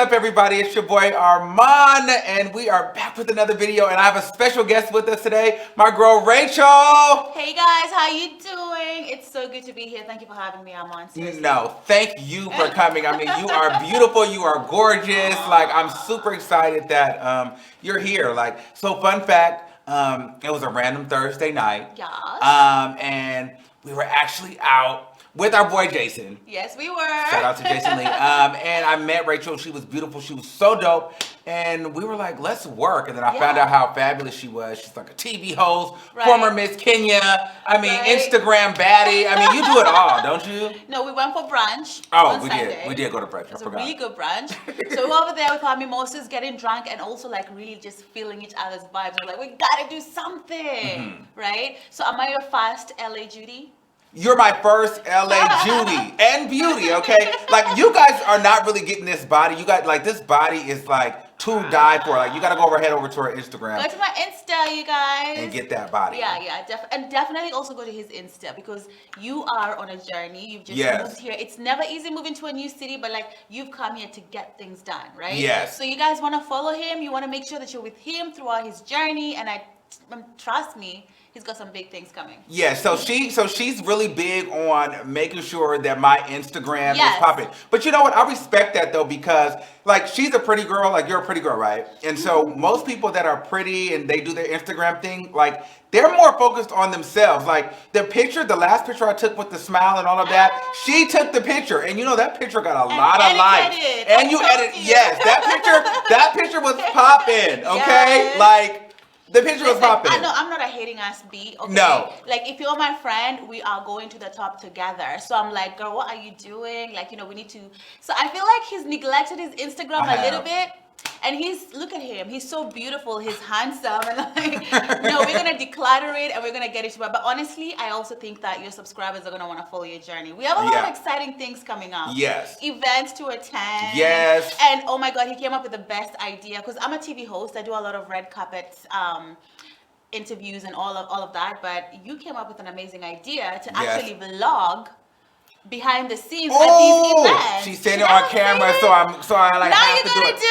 up, everybody? It's your boy Armon, and we are back with another video. And I have a special guest with us today, my girl Rachel. Hey guys, how you doing? It's so good to be here. Thank you for having me, Armon. Seriously. No, thank you for coming. I mean, you are beautiful. You are gorgeous. Like, I'm super excited that you're here. Like, so fun fact, it was a random Thursday night. Yes. And we were actually out with our boy Jason. Yes, we were. Shout out to Jason Lee. And I met Rachel. She was beautiful. She was so dope. And we were like, let's work. And then I found out how fabulous she was. She's like a TV host, former Miss Kenya. I mean, Instagram baddie. I mean, you do it all, don't you? No, we went for brunch. Oh, on we Sunday. did. We did go to brunch. It was a really good brunch. So we were over there with our mimosas, getting drunk, and also like really just feeling each other's vibes. We're like, we gotta do something, right? So am I your first LA Judy? You're my first LA Judy and beauty, okay? Like, you guys are not really getting this body. You got, like, this body is, like, to die for. Like, you got to head over to her Instagram. Go to my Insta, you guys. And get that body. Yeah. And definitely also go to his Insta, because you are on a journey. You've just moved here. It's never easy moving to a new city, but, like, you've come here to get things done, right? Yes. So you guys want to follow him. You want to make sure that you're with him throughout his journey. And trust me, he's got some big things coming. Yeah, so she's really big on making sure that my Instagram is popping. But you know what? I respect that though, because like, she's a pretty girl, like you're a pretty girl, right? And so most people that are pretty and they do their Instagram thing, like they're more focused on themselves. Like the last picture I took with the smile and all of that, she took the picture, and you know that picture got a lot of likes. And you edited, yes, that picture was popping, okay? Like, the picture was popping. I know I'm not a hating ass B. Okay? No. Like, if you're my friend, we are going to the top together. So I'm like, girl, what are you doing? Like, you know, we need to. So I feel like he's neglected his Instagram a little bit. And look at him. He's so beautiful. He's handsome. And like, no, we're going to declutter it and we're going to get into it. But honestly, I also think that your subscribers are going to want to follow your journey. We have a lot of exciting things coming up. Yes. Events to attend. Yes. And oh my God, he came up with the best idea. Because I'm a TV host. I do a lot of red carpets interviews and all of that. But you came up with an amazing idid to actually vlog behind the scenes at these events. She's saying it on camera, so I like now have you're to gonna do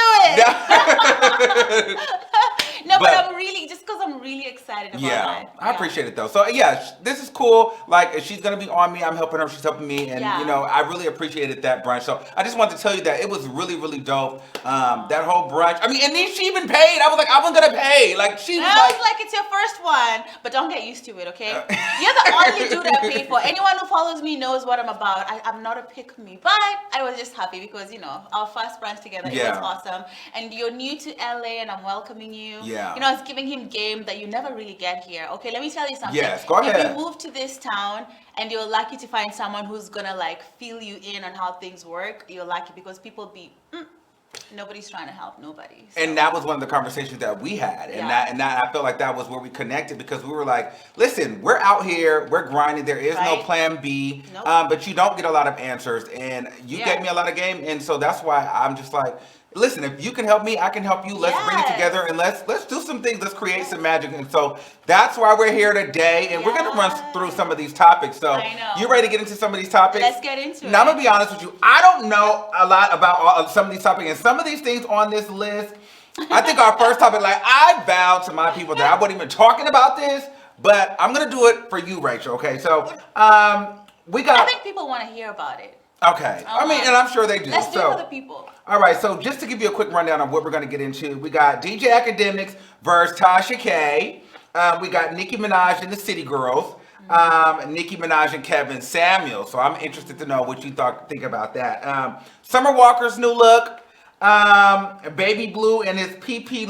it. No, but I'm really, just because I'm really excited about that. I appreciate it though. So yeah, this is cool. Like, she's gonna be on me. I'm helping her. She's helping me, and you know, I really appreciated that brunch. So I just wanted to tell you that it was really, really dope. That whole brunch. I mean, and then she even paid. I was like, I wasn't gonna pay. Like, she was like, it's your first one, but don't get used to it, okay? You're the only dude I paid for. Anyone who follows me knows what I'm about. I'm not a pick me, but I was just happy because, you know, our first brunch together, it was awesome. And you're new to LA, and I'm welcoming you. Yeah. You know, I was giving him game that you never really get here. Okay, let me tell you something. Yes, go ahead. If you move to this town and you're lucky to find someone who's gonna like feel you in on how things work, you're lucky, because people be nobody's trying to help nobody. So. And that was one of the conversations that we had, and that I felt like that was where we connected, because we were like, listen, we're out here, we're grinding. There is no plan B, but you don't get a lot of answers, and you gave me a lot of game, and so that's why I'm just like, listen, if you can help me, I can help you. Let's bring it together, and let's do some things. Let's create some magic. And so that's why we're here today, and we're gonna run through some of these topics. So you ready to get into some of these topics? Let's get into it. Now I'm gonna be honest with you. I don't know a lot about some of these topics, and some of these things on this list. I think our first topic, like, I vowed to my people that I wasn't even talking about this, but I'm gonna do it for you, Rachel. Okay, so we got. I think people want to hear about it. Okay. I mean, and I'm sure they do. Let's do it for the people. All right. So just to give you a quick rundown of what we're going to get into, we got DJ Akademiks versus Tasha K. We got Nicki Minaj and the City Girls. Nicki Minaj and Kevin Samuel. So I'm interested to know what you think about that. Summer Walker's new look. Baby Blue and his PPP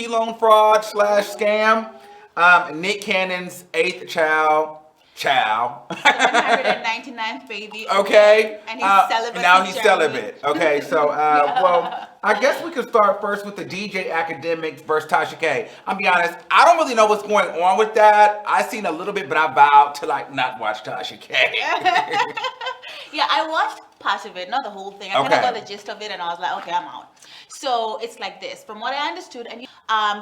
loan fraud / scam. Nick Cannon's 8th child. 199th baby. Okay. And he's celibate. Now he's celibate. Okay, so well, I guess we could start first with the DJ Akademiks versus Tasha K. I'll be honest, I don't really know what's going on with that. I seen a little bit, but I vowed to like not watch Tasha K. Yeah, I watched part of it, not the whole thing. I kind of got the gist of it, and I was like, okay, I'm out. So it's like this, from what I understood, and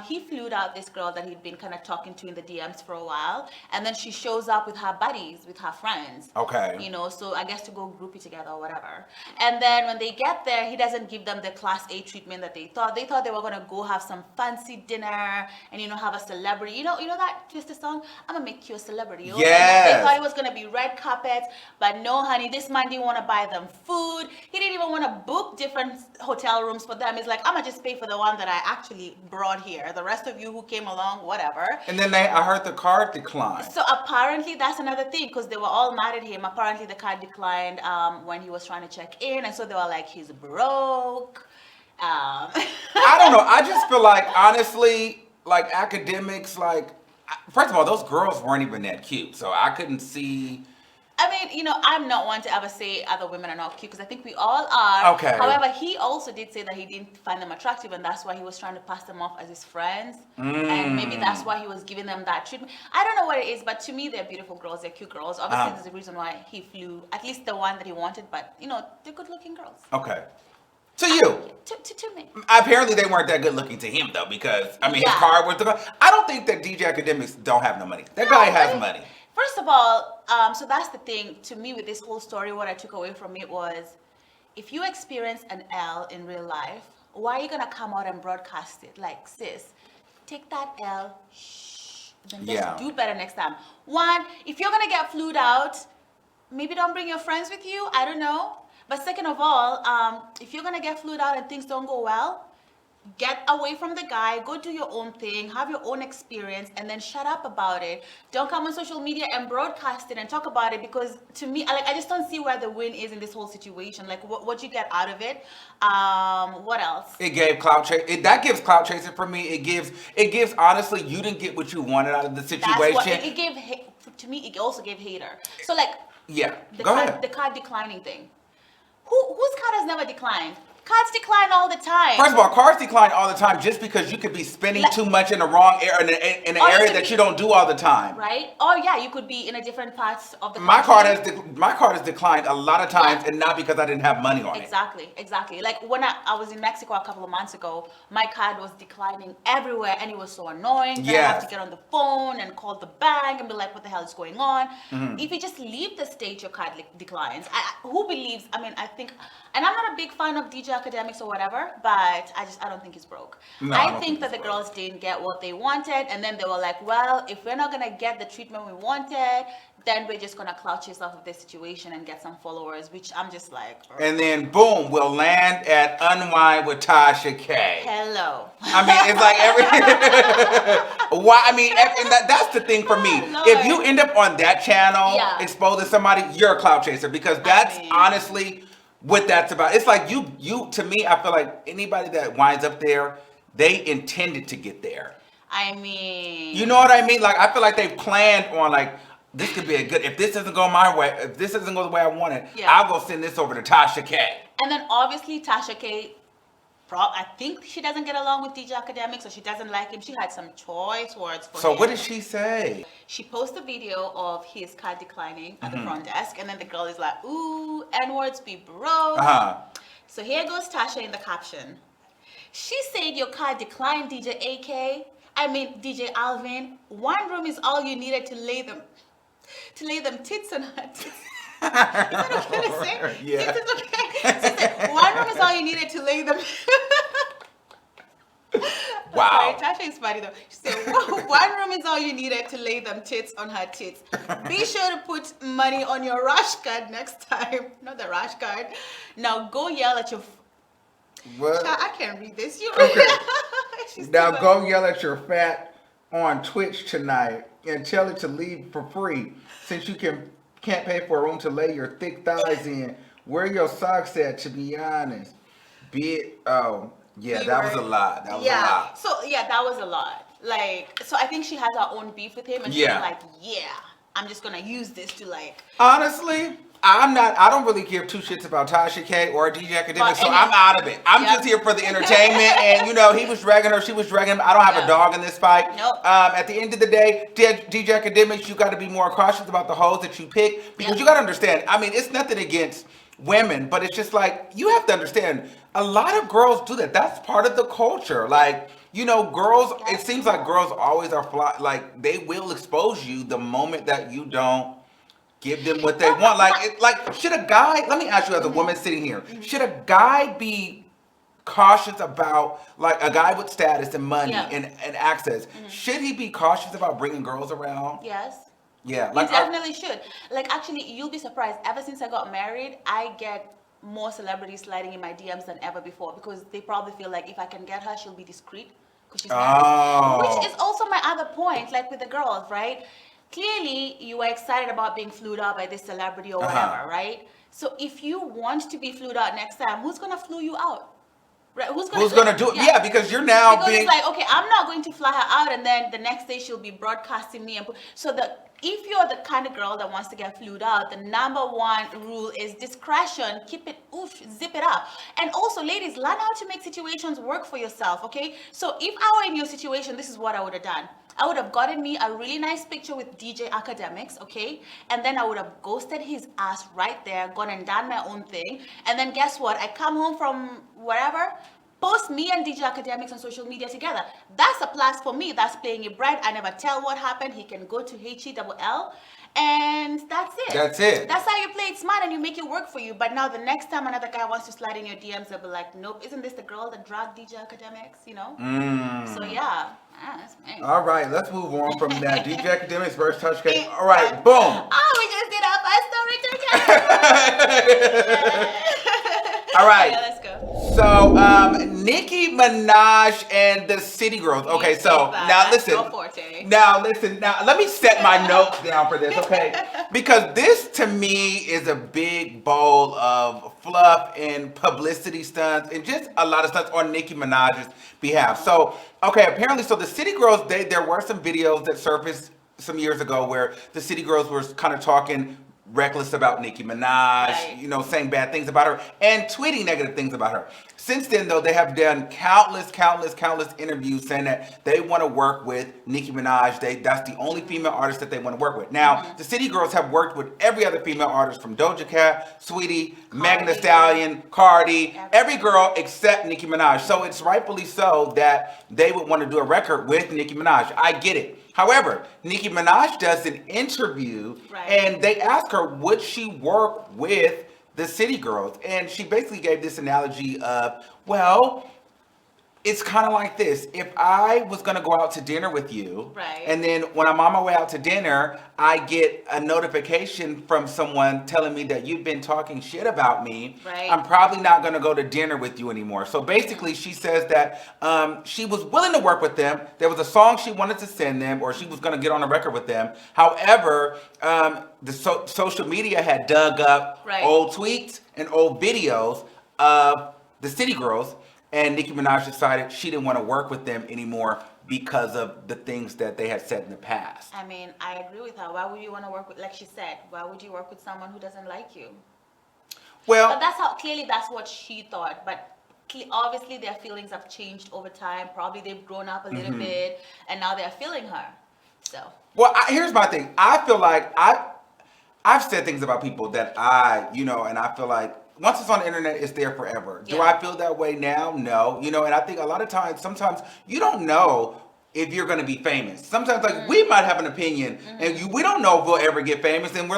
he flew out this girl that he'd been kind of talking to in the DMs for a while, and then she shows up with her buddies, with her friends. Okay. You know, so I guess to go groupie together or whatever. And then when they get there, he doesn't give them the class A treatment that they thought. They thought they were gonna go have some fancy dinner and have a celebrity. You know that Twister song? I'm gonna make you a celebrity. Yes. They thought it was gonna be red carpet, but no, honey. This man didn't want to buy them food. He didn't even want to book different hotel rooms for them. He's like, I'm gonna just pay for the one that I actually brought here. The rest of you who came along, whatever. And then I heard the card decline. So apparently that's another thing, because they were all mad at him. Apparently the card declined when he was trying to check in, and so they were like, he's broke. I don't know. I just feel like, honestly, like Akademiks, like, first of all, those girls weren't even that cute, so I couldn't see. I mean, I'm not one to ever say other women are not cute, because I think we all are. Okay. However, he also did say that he didn't find them attractive, and that's why he was trying to pass them off as his friends. And maybe that's why he was giving them that treatment. I don't know what it is, but to me, they're beautiful girls. They're cute girls. Obviously, there's a reason why he flew, at least the one that he wanted, but, they're good-looking girls. Okay. To you. To me. Apparently, they weren't that good looking to him, though, because, his car was I don't think that DJ Akademiks don't have no money. That guy has money. First of all, so that's the thing. To me, with this whole story, what I took away from it was, if you experience an L in real life, why are you going to come out and broadcast it? Like, sis, take that L, then just do better next time. One, if you're going to get flued out, maybe don't bring your friends with you. I don't know. But second of all, if you're going to get flued out and things don't go well, get away from the guy, go do your own thing, have your own experience, and then shut up about it. Don't come on social media and broadcast it and talk about it, because to me, I just don't see where the win is in this whole situation. Like, what you get out of it? What else? It gave clout chase. That gives clout chasing for me. It gives honestly, you didn't get what you wanted out of the situation. That's what it gave. To me, it also gave hater. So like, the card declining thing. Whose card has never declined? Cards decline all the time. First of all, cards decline all the time just because you could be spending too much in the wrong area, in an area that you don't do all the time. Right? Or you could be in a different parts of the country. My card has declined a lot of times, and not because I didn't have money on it. Exactly. Like when I was in Mexico a couple of months ago, my card was declining everywhere, and it was so annoying. Then I have to get on the phone and call the bank and be like, what the hell is going on? If you just leave the state, your card declines. Who believes? I think, and I'm not a big fan of DJ Akademiks or whatever, but I don't think he's broke. No, I think that the girls didn't get what they wanted, and then they were like, well, if we're not gonna get the treatment we wanted, then we're just gonna clout chase off of this situation and get some followers, which I'm just like, and then boom, we'll land at Unwind with Tasha K. Hello. It's like why? And that's the thing for me. Lord. If you end up on that channel exposing somebody, you're a clout chaser, because that's honestly what that's about. It's like you to me, I feel like anybody that winds up there, they intended to get there. You know what I mean? Like, I feel like they planned on, like, this could be if this doesn't go my way, if this doesn't go the way I want it, I'll go send this over to Tasha K. And then obviously Tasha K, I think she doesn't get along with DJ Akademiks, or she doesn't like him. She had some choice words for him. So what did she say? She posted a video of his card declining at the front desk, and then the girl is like, ooh, N-words be broke. So here goes Tasha in the caption. She said your card declined, DJ DJ Alvin. One room is all you needed to lay them tits on her tits. Is that okay to say? Yeah. Tits is okay. She said, one room is all you needed to lay them. Wow. Sorry, Tasha is funny though. She said, one room is all you needed to lay them tits on her tits. Be sure to put money on your rash card next time. Not the rash card. Now go yell at your... What? I can't read this. You okay. Now go yell at your fat on Twitch tonight and tell it to leave for free, since you can't pay for a room to lay your thick thighs in. Where your socks at, to be honest? That was a lot. That was a lot. So that was a lot. Like, so I think she has her own beef with him, and she's like, I'm just gonna use this to like. Honestly, I don't really give two shits about Tasha K or DJ Akademiks, so I'm out of it. I'm just here for the entertainment, and he was dragging her, she was dragging him. I don't have a dog in this fight. Nope. At the end of the day, DJ Akademiks, you got to be more cautious about the hoes that you pick, because you got to understand, it's nothing against women, but it's just like, you have to understand, a lot of girls do that. That's part of the culture. Like, you know, girls, it seems like girls always are like, they will expose you the moment that you don't give them what they want. Like, should a guy, let me ask you as a woman sitting here, should a guy be cautious about, like, a guy with status and money and access, should he be cautious about bringing girls around? Yes. Yeah. Like, you definitely should. Like, actually, you'll be surprised. Ever since I got married, I get more celebrities sliding in my DMs than ever before, because they probably feel like if I can get her, she'll be discreet because she's married. Which is also my other point, like with the girls, right? Clearly, you are excited about being flued out by this celebrity or whatever, right? So if you want to be flued out next time, who's going to flew you out? Right? Who's gonna do it? Yeah, because you're now because it's like, okay, I'm not going to fly her out, and then the next day she'll be broadcasting me. If you're the kind of girl that wants to get flued out, the number one rule is discretion. Keep it, zip it up. And also, ladies, learn how to make situations work for yourself, okay? So if I were in your situation, this is what I would have done. I would have gotten me a really nice picture with DJ Akademiks, okay? And then I would have ghosted his ass right there, gone and done my own thing. And then guess what? I come home from wherever, post me and DJ Akademiks on social media together. That's a plus for me. That's playing it bright. I never tell what happened. He can go to HELL. And that's it. That's it. That's how you play it smart and you make it work for you. But now the next time another guy wants to slide in your DMs, they'll be like, nope, isn't this the girl that dragged DJ Akademiks, you know? So yeah. That's me. All right, let's move on from that. DJ Akademiks versus Tasha K. All right, boom. Oh, we just did our 5-story together. All right. Yeah, let's go. So, Nicki Minaj and the City Girls. Okay, so now listen. Now let me set my notes down for this, okay? Because this to me is a big bowl of fluff and publicity stunts and just a lot of stunts on Nicki Minaj's behalf. So, okay, apparently, so the City Girls, there were some videos that surfaced some years ago where the City Girls were kind of talking reckless about Nicki Minaj, you know, saying bad things about her and tweeting negative things about her. Since then, though, they have done countless interviews saying that they want to work with Nicki Minaj. That's the only female artist that they want to work with. Now, the City Girls have worked with every other female artist from Doja Cat, Sweetie, Megan Thee Stallion, Cardi, every girl except Nicki Minaj. So it's rightfully so that they would want to do a record with Nicki Minaj. I get it. However, Nicki Minaj does an interview and they ask her, would she work with the City Girls? And she basically gave this analogy of, well, it's kind of like this. If I was going to go out to dinner with you, and then when I'm on my way out to dinner, I get a notification from someone telling me that you've been talking shit about me, I'm probably not going to go to dinner with you anymore. So basically, she says that she was willing to work with them. There was a song she wanted to send them, or she was going to get on a record with them. However, the social media had dug up old tweets and old videos of the City Girls. And Nicki Minaj decided she didn't want to work with them anymore because of the things that they had said in the past. I mean, I agree with her. Why would you want to work with, like she said, why would you work with someone who doesn't like you? Well, but that's what she thought. But obviously their feelings have changed over time. Probably they've grown up a little bit and now they're feeling her. So. Well, here's my thing. I feel like I've said things about people that and I feel like once it's on the internet, it's there forever. Do I feel that way now? No. You know, and I think a lot of times, sometimes you don't know if you're going to be famous. Sometimes, like, we might have an opinion, and we don't know if we'll ever get famous, and we're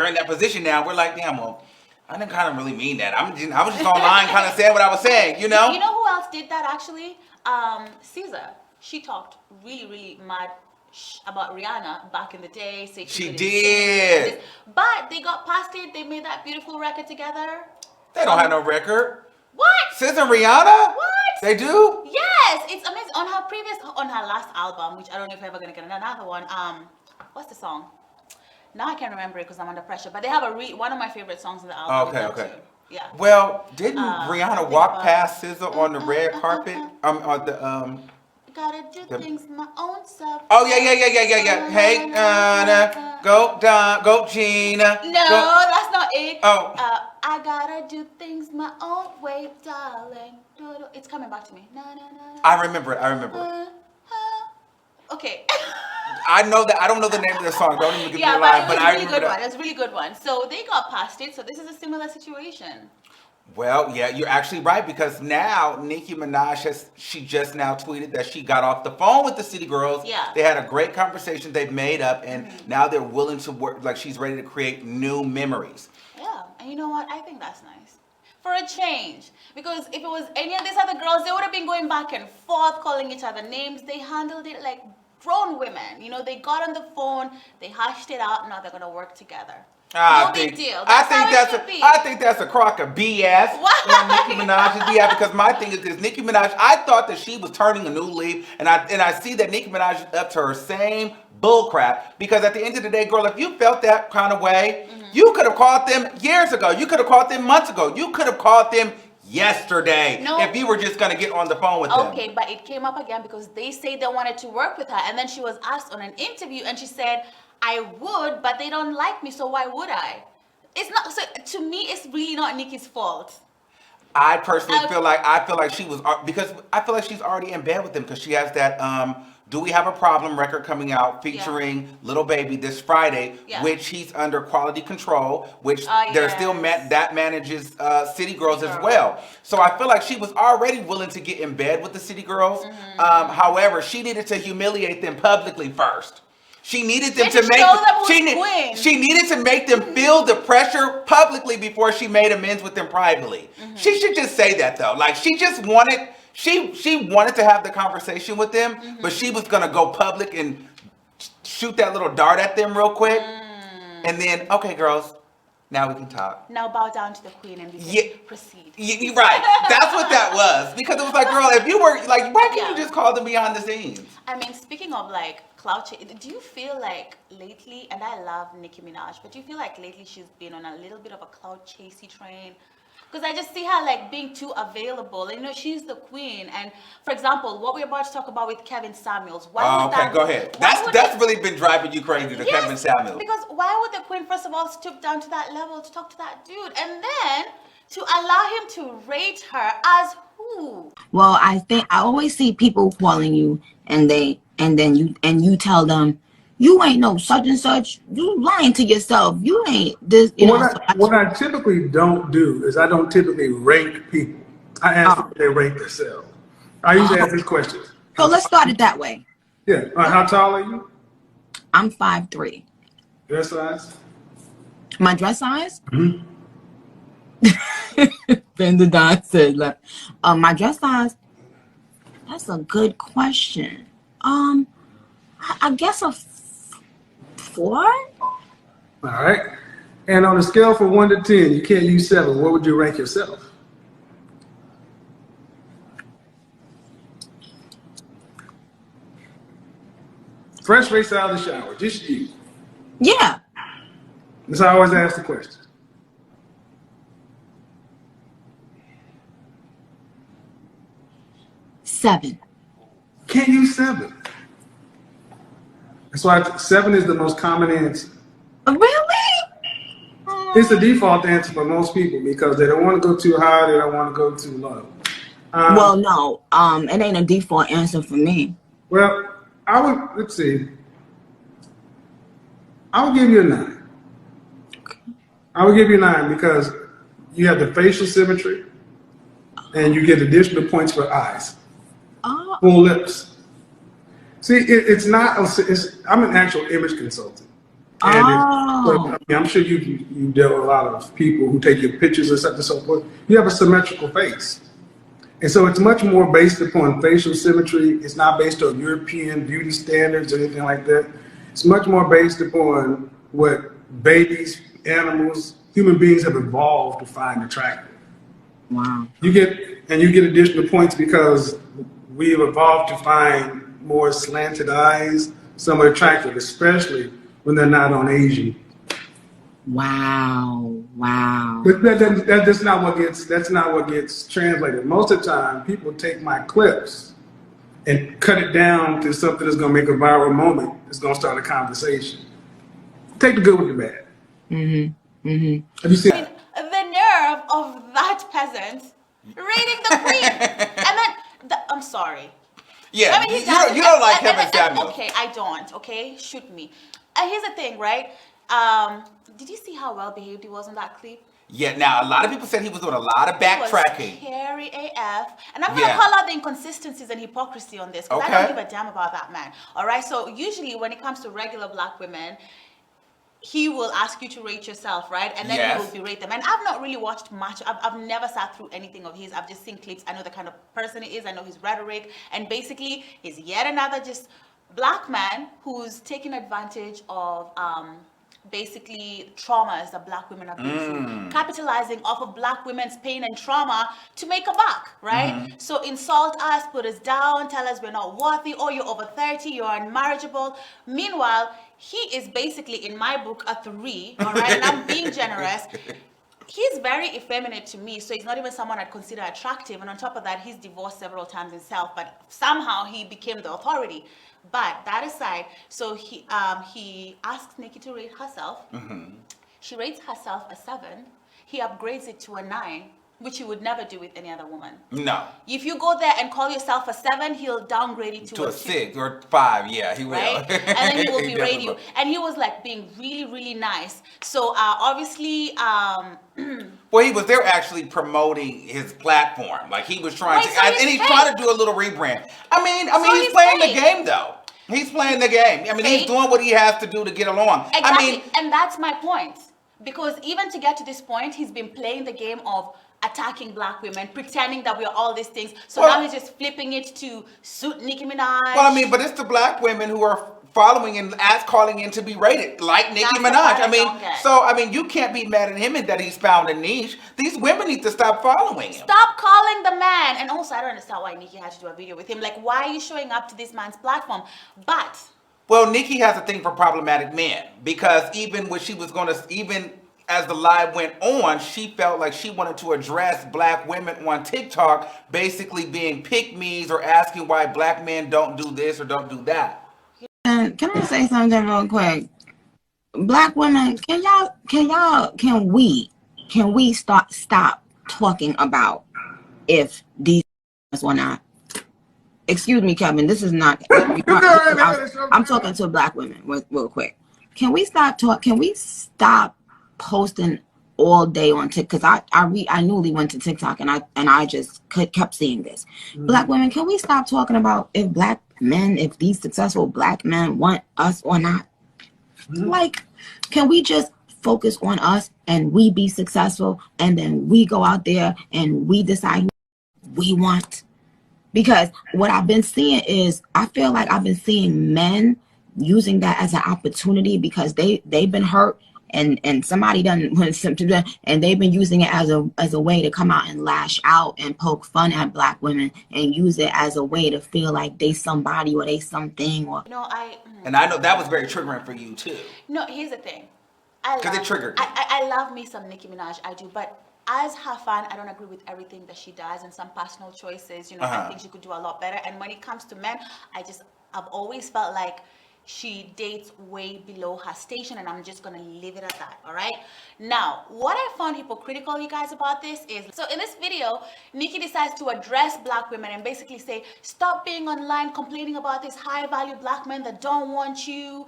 in that position now. We're like, damn, well, I didn't kind of really mean that. I was just online kind of saying what I was saying, you know? You know who else did that, actually? Caesar. She talked really, really mad about Rihanna back in the day. She did. But they got past it. They made that beautiful record together. They don't have no record. What? Sis and Rihanna? What? They do? Yes. It's amazing. On her last album, which I don't know if I'm ever going to get another one. What's the song? Now I can't remember it because I'm under pressure. But they have one of my favorite songs on the album. Okay. Yeah. Well, didn't Rihanna walk past SZA on the red carpet? On the Gotta do things my own self. Oh yeah. Hey, go Gina. No, that's not it. Oh. I gotta do things my own way, darling. It's coming back to me. No. I remember it. Okay. I know that. I don't know the name of the song. Don't even give me a but line. it was a really good one. It was a really good one. So they got past it. So this is a similar situation. Well, yeah, you're actually right because now Nicki Minaj she just now tweeted that she got off the phone with the City Girls. Yeah. They had a great conversation. They've made up, and now they're willing to work. Like she's ready to create new memories. Yeah, and you know what? I think that's nice for a change. Because if it was any of these other girls, they would have been going back and forth, calling each other names. They handled it like grown women. You know, they got on the phone, they hashed it out. Now they're gonna work together. No big deal. I think that's a crock of BS on Nicki Minaj's behalf because my thing is this: Nicki Minaj. I thought that she was turning a new leaf, and I see that Nicki Minaj is up to her same bullcrap. Because at the end of the day, girl, if you felt that kind of way, you could have called them years ago. You could have called them months ago. You could have called them yesterday if you were just going to get on the phone with them. Okay, but it came up again because they say they wanted to work with her, and then she was asked on an interview, and she said, I would, but they don't like me, so why would I? It's not, so to me, it's really not Nicki's fault. I personally feel like she was, because I feel like she's already in bed with them because she has that Do We Have a Problem record coming out featuring Lil Baby this Friday, which he's under quality control, which they're still that manages City Girls as well. So I feel like she was already willing to get in bed with the City Girls. However, she needed to humiliate them publicly first. She needed them to make she needed to make them feel the pressure publicly before she made amends with them privately. She should just say that though. Like she just wanted she wanted to have the conversation with them, but she was gonna go public and shoot that little dart at them real quick, and then okay, girls, now we can talk. Now bow down to the queen and we can proceed. You're right. That's what that was. Because it was like, girl, if you were like, why can't you just call them behind the scenes? I mean, speaking of like clout chase, do you feel like lately, and I love Nicki Minaj, but do you feel like lately she's been on a little bit of a clout chasey train? Because I just see her like being too available. You know, she's the queen. And for example, what we're about to talk about with Kevin Samuels. Go ahead. That's really been driving you crazy, the Kevin Samuels. Because why would the queen, first of all, stoop down to that level to talk to that dude? And then to allow him to rate her as who? Well, I always see people calling you and you tell them, you ain't no such and such. You lying to yourself. You ain't this. What I typically don't do is I don't typically rank people. I ask if they rank themselves. I usually ask these questions. So let's start it that way. Yeah. How tall are you? I'm 5'3". Dress size? My dress size? Bender Don said, my dress size. That's a good question. I guess a 4. All right. And on a scale from 1 to 10, you can't use 7. What would you rank yourself? Fresh face out of the shower, just you. Yeah. That's how I always ask the question. 7. Can't use 7. That's why 7 is the most common answer. Really? It's the default answer for most people because they don't want to go too high, they don't want to go too low. Well, no, it ain't a default answer for me. Well, let's see. I would give you a 9. Okay. I would give you a 9 because you have the facial symmetry and you get additional points for eyes, full lips. See, I'm an actual image consultant. And I'm sure you deal with a lot of people who take your pictures and such and so forth. You have a symmetrical face. And so it's much more based upon facial symmetry. It's not based on European beauty standards or anything like that. It's much more based upon what babies, animals, human beings have evolved to find attractive. Wow. You get additional points because we have evolved to find more slanted eyes, somewhat attractive, especially when they're not on Asian. Wow. But that's not what gets translated. Most of the time, people take my clips and cut it down to something that's going to make a viral moment. It's going to start a conversation. Take the good with the bad. Have you seen the nerve of that peasant rating the queen? And then, I'm sorry. Yeah, I mean, you don't like Kevin Samuels. Okay, I don't. Okay, shoot me. Here's the thing, right? Did you see how well behaved he was in that clip? Yeah, now a lot of people said he was doing a lot of backtracking. He was scary AF. And I'm going to call out the inconsistencies and hypocrisy on this because I don't give a damn about that man. All right? So usually when it comes to regular black women, he will ask you to rate yourself, right? And then he will berate them. And I've not really watched much. I've never sat through anything of his. I've just seen clips. I know the kind of person he is. I know his rhetoric. And basically, he's yet another just black man who's taking advantage of basically traumas that black women have been through, capitalizing off of black women's pain and trauma to make a buck, right? So insult us, put us down, tell us we're not worthy, oh, you're over 30, you're unmarriageable. Meanwhile, he is basically, in my book, a 3, all right? And I'm being generous. He's very effeminate to me, so he's not even someone I'd consider attractive. And on top of that, he's divorced several times himself, but somehow he became the authority. But that aside, so he asks Nicki to rate herself. She rates herself a 7. He upgrades it to a 9, which he would never do with any other woman. No. If you go there and call yourself a 7, he'll downgrade it to a 6 or 5. Yeah, he will. Right? And then he will berate you. And he was like being really, really nice. So obviously, well, he was there actually promoting his platform. Like he was trying to, and he's trying to do a little rebrand. I mean, he's playing the game though. He's playing the game. I mean, he's doing what he has to do to get along. Exactly. I mean, and that's my point. Because even to get to this point, he's been playing the game of attacking black women, pretending that we're all these things. So now he's just flipping it to suit Nicki Minaj. Well, I mean, but it's the black women who are following and calling in to be rated, like Nicki Minaj. I mean, you can't be mad at him and that he's found a niche. These women need to stop following him. Stop calling the man. And also, I don't understand why Nicki had to do a video with him. Like, why are you showing up to this man's platform? But well, Nicki has a thing for problematic men because even as the live went on, she felt like she wanted to address black women on TikTok basically being pick-me's or asking why black men don't do this or don't do that. And can I say something real quick? Black women, can we stop talking about if these or not? Excuse me, Kevin. This is not. I'm talking to black women real quick. Can we stop posting all day on TikTok? Because I newly went to TikTok and I just kept seeing this. Black women, can we stop talking about if these successful black men want us or not? Like, can we just focus on us and we be successful and then we go out there and we decide who we want? Because what I've been seeing is, I feel like I've been seeing men using that as an opportunity because they've been hurt and somebody done and they've been using it as a way to come out and lash out and poke fun at black women and use it as a way to feel like they somebody or they something or and I know that was very triggering for you too. No, here's the thing. Because it triggered me. I love me some Nicki Minaj, I do, but as her fan, I don't agree with everything that she does and some personal choices. I think she could do a lot better. And when it comes to men, I've always felt like she dates way below her station, and I'm just gonna leave it at that. All right. Now, what I found hypocritical, you guys, about this is, so in this video, Nicki decides to address black women and basically say, stop being online complaining about these high-value black men that don't want you.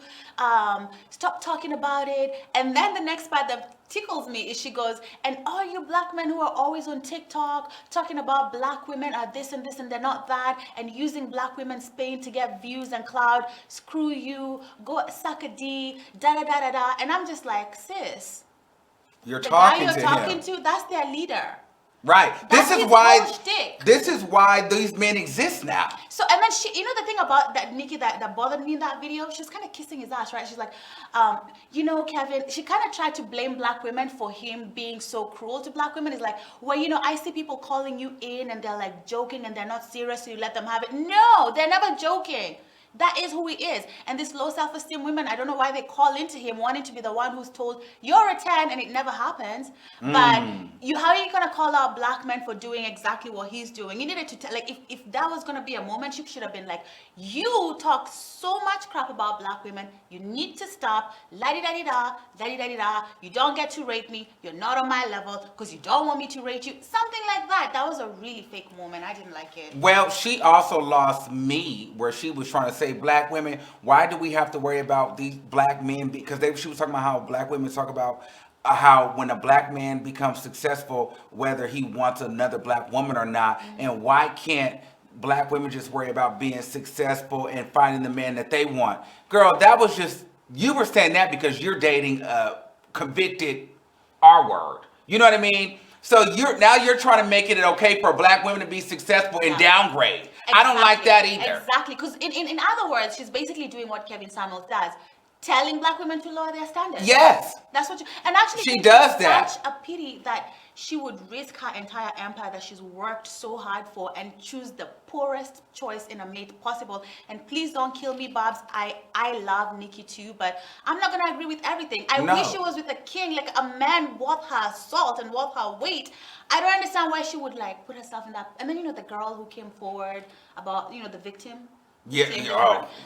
Stop talking about it. And then the next part that tickles me is she goes, and all you black men who are always on TikTok talking about black women are this and this and they're not that, and using black women's pain to get views and clout, screw you, go suck a D, da-da-da-da-da. And I'm just like, sis, the guy you're talking to, that's their leader. Right. This is why these men exist now. So, and then she, the thing about that Nicki that bothered me in that video, she was kind of kissing his ass, right? She's like, Kevin, she kind of tried to blame black women for him being so cruel to black women. It's like, well, I see people calling you in and they're like joking and they're not serious, so you let them have it. No, they're never joking. That is who he is. And this low self-esteem women, I don't know why they call into him wanting to be the one who's told, you're a 10, and it never happens. But how are you going to call out black men for doing exactly what he's doing? You needed to tell, like, if that was going to be a moment, you should have been like, you talk so much crap about black women. You need to stop. La-di-da-di-da, la-di-da-di-da. You don't get to rate me. You're not on my level because you don't want me to rate you. Something like that. That was a really fake moment. I didn't like it. Well, she also lost me where she was trying to say black women, why do we have to worry about these black men? Because she was talking about how black women talk about how when a black man becomes successful, whether he wants another black woman or not, and why can't black women just worry about being successful and finding the man that they want? Girl, that was just, you were saying that because you're dating a convicted R-word. You know what I mean? So you're trying to make it okay for black women to be successful and downgrade. Exactly. I don't like that either. Exactly, because in other words, she's basically doing what Kevin Samuels does, telling black women to lower their standards. Yes. That's what and actually she does that. Such a pity that she would risk her entire empire that she's worked so hard for and choose the poorest choice in a mate possible. And please don't kill me, Babs. I love Nicki too, but I'm not gonna agree with everything. I wish she was with a king, like a man worth her salt and worth her weight. I don't understand why she would like put herself in that. And then the girl who came forward about the victim. Yeah,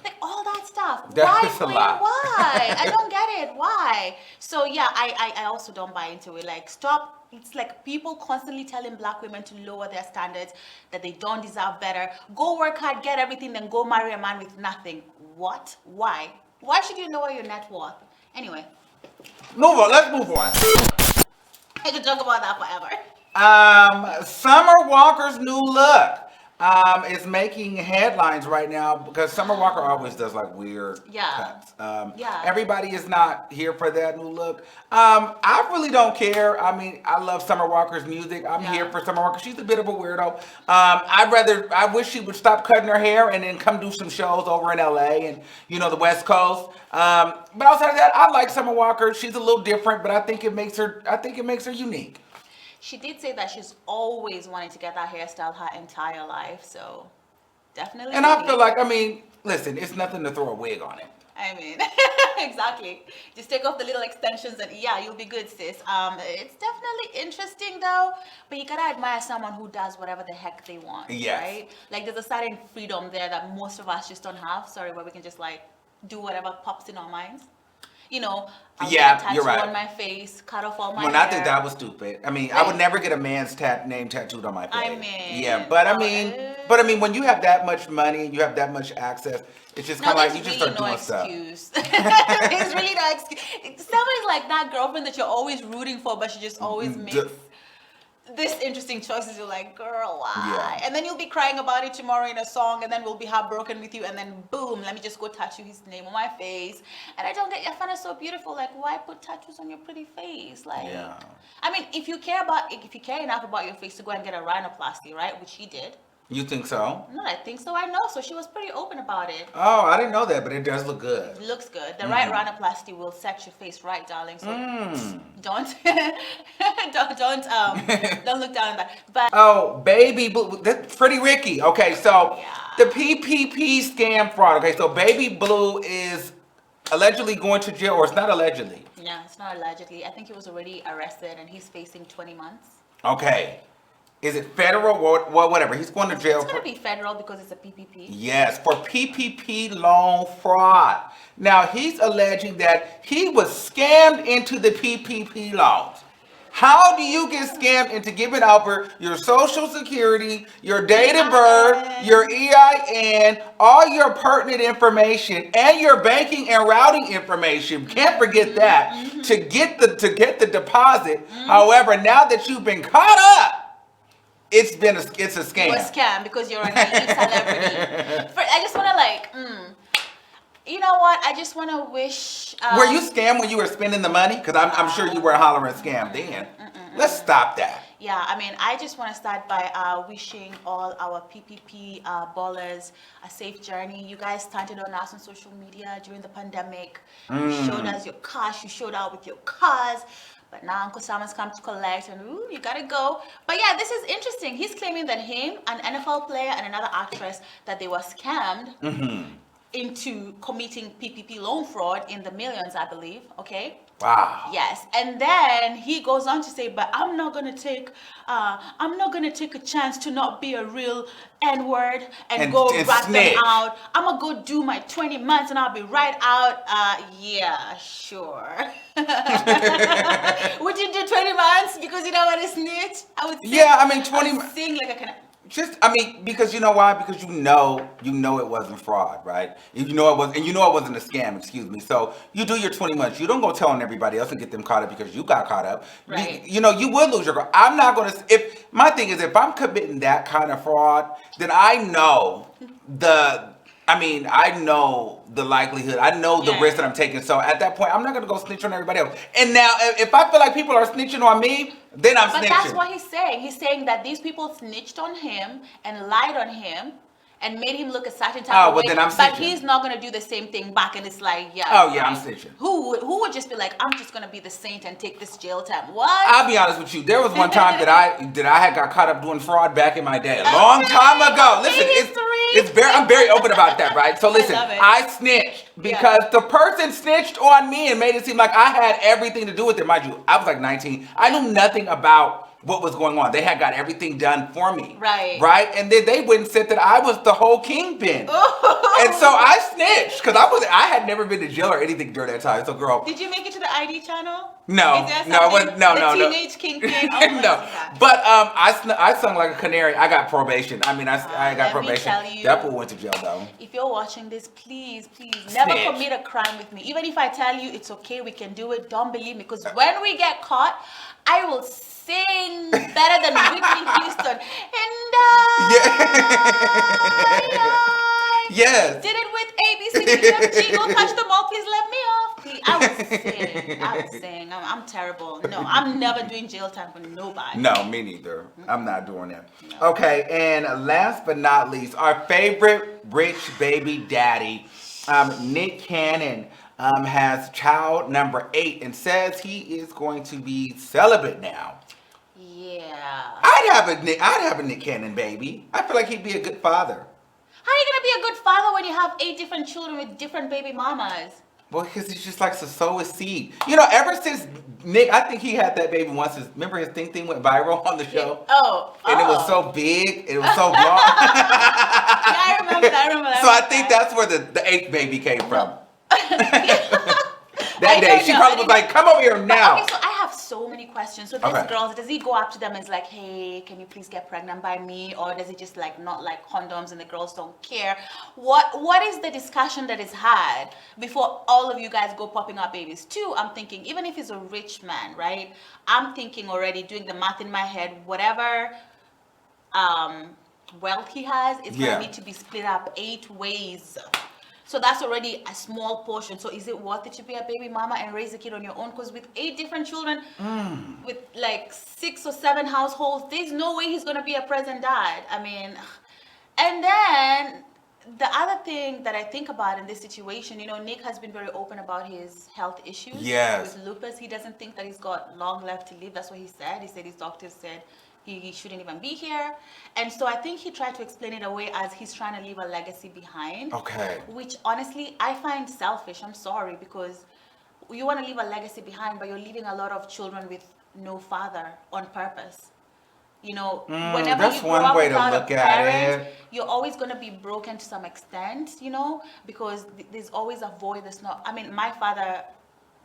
like all that stuff. That's a lot. Why? I don't get it. Why? So yeah, I also don't buy into it. Like, stop. It's like people constantly telling black women to lower their standards, that they don't deserve better. Go work hard, get everything, then go marry a man with nothing. What? Why? Why should you lower your net worth? Anyway. Move on. Let's move on. I could talk about that forever. Summer Walker's new look is making headlines right now because Summer Walker always does like weird cuts. Everybody is not here for that new look. I really don't care. I mean, I love Summer Walker's music. I'm here for Summer Walker. She's a bit of a weirdo. I wish she would stop cutting her hair and then come do some shows over in LA and the West Coast. But outside of that, I like Summer Walker. She's a little different, but I think it makes her unique. She did say that she's always wanted to get that hairstyle her entire life, so definitely. And I feel like, listen, it's nothing to throw a wig on it. I mean, exactly. Just take off the little extensions and you'll be good, sis. It's definitely interesting though, but you gotta admire someone who does whatever the heck they want, right? Like there's a certain freedom there that most of us just don't have, where we can just like do whatever pops in our minds. I'll get a tattoo you're right. on my face, cut off all my hair. I think that was stupid. I would never get a man's name tattooed on my face. But when you have that much money and you have that much access, it's just kind of like you just start doing stuff. There's really no excuse. Somebody's like that girlfriend that you're always rooting for, but she just always makes this interesting choices. You're like, girl, why? And then you'll be crying about it tomorrow in a song, and then we'll be heartbroken with you, and then boom, let me just go tattoo his name on my face. And I don't get, your fan is so beautiful. Like, why put tattoos on your pretty face? Like, if you care enough about your face to go and get a rhinoplasty, right? Which he did. You think so? No, I think so. I know. So she was pretty open about it. Oh, I didn't know that, but it does look good. It looks good. The right rhinoplasty will set your face right, darling. So don't look down on that. But Baby Blue, that's Pretty Ricky. Okay, so the PPP scam fraud. Okay, so Baby Blue is allegedly going to jail, or it's not allegedly. Yeah, it's not allegedly. I think he was already arrested, and he's facing 20 months. Okay. Is it federal or whatever? He's going to jail. It's going to be federal because it's a PPP. Yes, for PPP loan fraud. Now, he's alleging that he was scammed into the PPP loans. How do you get scammed into giving over your social security, your date of birth, your EIN, all your pertinent information, and your banking and routing information? Can't forget that to get the deposit. However, now that you've been caught up, it's a scam. It's a scam because you're an elite celebrity. I just want to you know what? I just want to wish. Were you scammed when you were spending the money? Because I'm sure you were hollering scam then. Let's stop that. Yeah, I just want to start by wishing all our PPP ballers a safe journey. You guys started on us on social media during the pandemic. You showed us your cash. You showed out with your cars. But now Uncle Samuel's come to collect and you gotta go. But yeah, this is interesting. He's claiming that him, an NFL player, and another actress, that they were scammed. into committing PPP loan fraud in the millions, I believe. Okay. Wow. Yes, and then he goes on to say, "But I'm not gonna take a chance to not be a real N-word and go rat them out. I'm gonna go do my 20 months and I'll be right out." Yeah, sure. Would you do 20 months because you don't want to snitch? I would. Yeah, I mean 20. Sing like a kind of. Because you know why? Because you know it wasn't fraud, right? You know it wasn't a scam. Excuse me. So you do your 20 months. You don't go telling everybody else and get them caught up because you got caught up. Right. You would lose your. I'm not gonna. If my thing is, if I'm committing that kind of fraud, then I know the likelihood. I know the risk that I'm taking. So at that point, I'm not gonna go snitch on everybody else. And now, if I feel like people are snitching on me, then I'm snitching. But that's what he's saying. He's saying that these people snitched on him and lied on him and made him look a certain type of way. Then I'm snitching. But he's not gonna do the same thing back. And it's like, yeah. Oh yeah, I'm snitching. Who would just be like, I'm just gonna be the saint and take this jail time? What? I'll be honest with you. There was one time that I had got caught up doing fraud back in my day, a long time ago. Listen, I'm very open about that, right? So listen, I snitched because the person snitched on me and made it seem like I had everything to do with it. Mind you, I was like 19. I knew nothing about what was going on. They had got everything done for me. Right? And then they went and said that I was the whole kingpin. And so I snitched because I had never been to jail or anything during that time. So girl. Did you make it to the ID channel? No. No. Teenage kingpin? Oh, no. But I sung like a canary. I got probation. I got probation. That fool went to jail though. If you're watching this, please never commit a crime with me. Even if I tell you it's okay, we can do it, don't believe me. Because when we get caught, I will sing better than Whitney Houston. And yes. Did it with ABCDFG. Go touch them all. Please let me off. Please. I would sing. I'm terrible. No, I'm never doing jail time for nobody. No, me neither. I'm not doing that. No. Okay, and last but not least, our favorite rich baby daddy, Nick Cannon. Has child number 8 and says he is going to be celibate now. Yeah. I'd have a Nick Cannon baby. I feel like he'd be a good father. How are you gonna be a good father when you have 8 different children with different baby mamas? Well, because he just likes to sow a seed. Ever since Nick, I think he had that baby once. Remember his thing went viral on the show? And it was so big. It was so long. Yeah, I remember that. So I think that's where the 8th baby came from. That day, she probably was like, "Come over here now." Okay, so I have so many questions. So these girls, does he go up to them and is like, "Hey, can you please get pregnant by me?" Or does he just like not like condoms and the girls don't care? What is the discussion that is had before all of you guys go popping out babies? 2, I'm thinking, even if he's a rich man, right? I'm thinking already, doing the math in my head, whatever wealth he has, it's gonna need to be split up 8 ways. So that's already a small portion. So is it worth it to be a baby mama and raise a kid on your own? Because with 8 different children, with like 6 or 7 households, there's no way he's going to be a present dad. I mean, and then the other thing that I think about in this situation, Nick has been very open about his health issues with lupus. He doesn't think that he's got long left to live. That's what he said. He said his doctor said he shouldn't even be here. And so I think he tried to explain it away as he's trying to leave a legacy behind. Okay. Which honestly, I find selfish. I'm sorry, because you want to leave a legacy behind, but you're leaving a lot of children with no father on purpose. Whenever that's you grow one up way to without look a at parent, it. You're always going to be broken to some extent, because there's always a void that's not. I mean, my father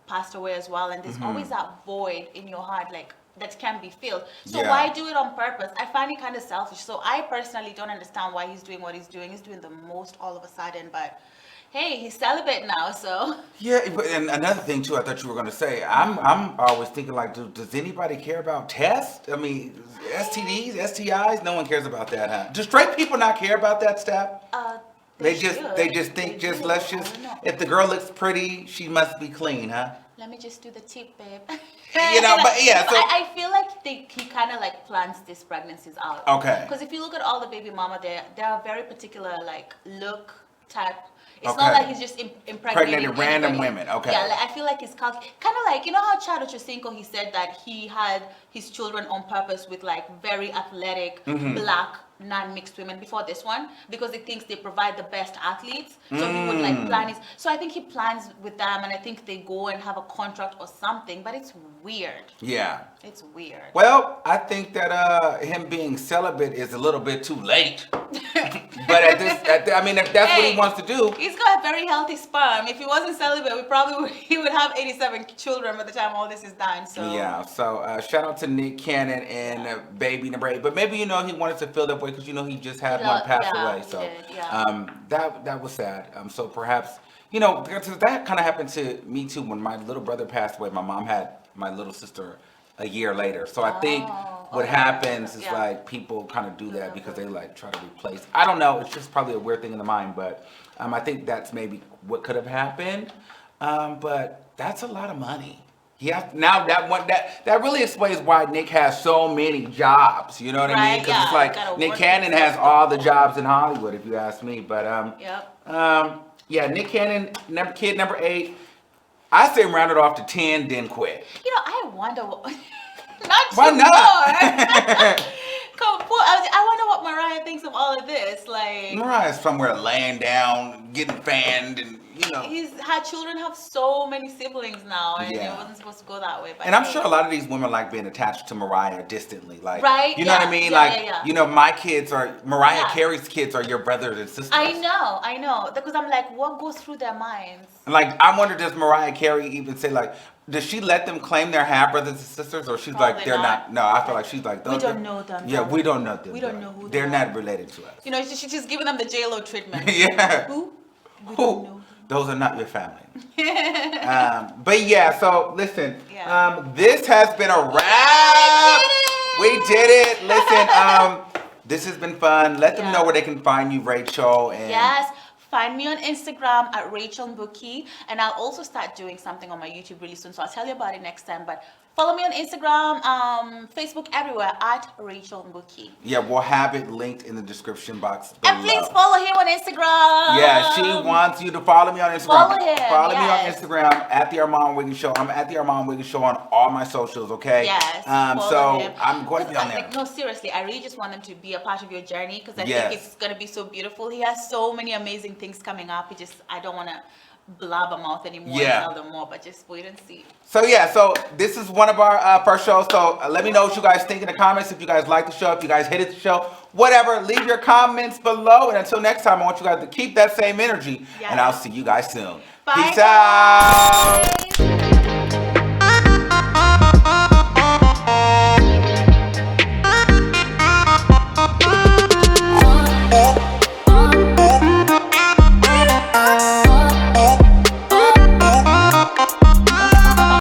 passed away as well, and there's always that void in your heart, like, that can be filled. So why do it on purpose? I find it kind of selfish. So I personally don't understand why he's doing what he's doing. He's doing the most all of a sudden, but hey, he's celibate now, so. Yeah, and another thing too, I thought you were gonna say, I'm always thinking like, does anybody care about tests? I mean, STDs, STIs, no one cares about that, huh? Do straight people not care about that stuff? They just think if the girl looks pretty, she must be clean, huh? Let me just do the tip, babe. But yeah, so I feel like he kind of like plans these pregnancies out. Okay. Because if you look at all the baby mama, they are very particular, like, look type. It's not like he's just impregnating random women. Okay. Yeah, like, I feel like it's kind of like, how Chad Ochocinco, he said that he had his children on purpose with like very athletic black non-mixed women before this one because he thinks they provide the best athletes. So he would like plan his. So I think he plans with them, and I think they go and have a contract or something. But it's weird. Yeah. It's weird. Well, I think that him being celibate is a little bit too late. But I mean, if that's what he wants to do, he's got a very healthy sperm. If he wasn't celibate, he would have 87 children by the time all this is done. So yeah. So shout out to Nick Cannon and baby number 8. But maybe he wanted to feel that way because he just had one pass away. So that was sad. So perhaps that kind of happened to me too when my little brother passed away. My mom had my little sister a year later. So I think what happens is like people kind of do that because they like try to replace. I don't know. It's just probably a weird thing in the mind, but I think that's maybe what could have happened. But that's a lot of money. Now that really explains why Nick has so many jobs. You know what I mean? Because it's like Nick Cannon has all the jobs in Hollywood, if you ask me. But Nick Cannon, kid number 8. I say round it off to 10, then quit. I wonder what. Not why not? I wonder what Mariah thinks of all of this. Like Mariah's somewhere laying down, getting fanned, and her children have so many siblings now, and it wasn't supposed to go that way. But and I'm sure a lot of these women like being attached to Mariah distantly, like right? You know what I mean? My kids are Mariah Carey's kids are your brothers and sisters. I know, because I'm like, what goes through their minds? Like, I wonder, does Mariah Carey even say like? Does she let them claim they're half brothers and sisters, or she's Probably like they're not? No, I feel like she's like we don't know them. Yeah, we don't know them. We don't know who they're not related to us. She's just giving them the J-Lo treatment. Yeah. Who? We don't know. Those are not your family. But so listen. This has been a wrap. We did it. Listen. This has been fun. Let them know where they can find you, Rachel. And yes. Find me on Instagram at Rachel Mbuki, and I'll also start doing something on my YouTube really soon, so I'll tell you about it next time. But follow me on Instagram, Facebook, everywhere at Rachel Mbuki. Yeah, we'll have it linked in the description box below. And please follow him on Instagram. Yeah, she wants you to follow me on Instagram. Follow him. Follow me on Instagram at the Armon Wiggins Show. I'm at the Armon Wiggins Show on all my socials. Okay. Yes. So him. I'm going to be on there. No, seriously, I really just want them to be a part of your journey because I think it's gonna be so beautiful. He has so many amazing things coming up. I don't want to blabber mouth anymore and tell them more, but just wait and see. So so this is one of our first shows. So let me know what you guys think in the comments. If you guys like the show, if you guys hated the show, whatever, leave your comments below. And until next time, I want you guys to keep that same energy. And I'll see you guys soon. Bye, Peace out.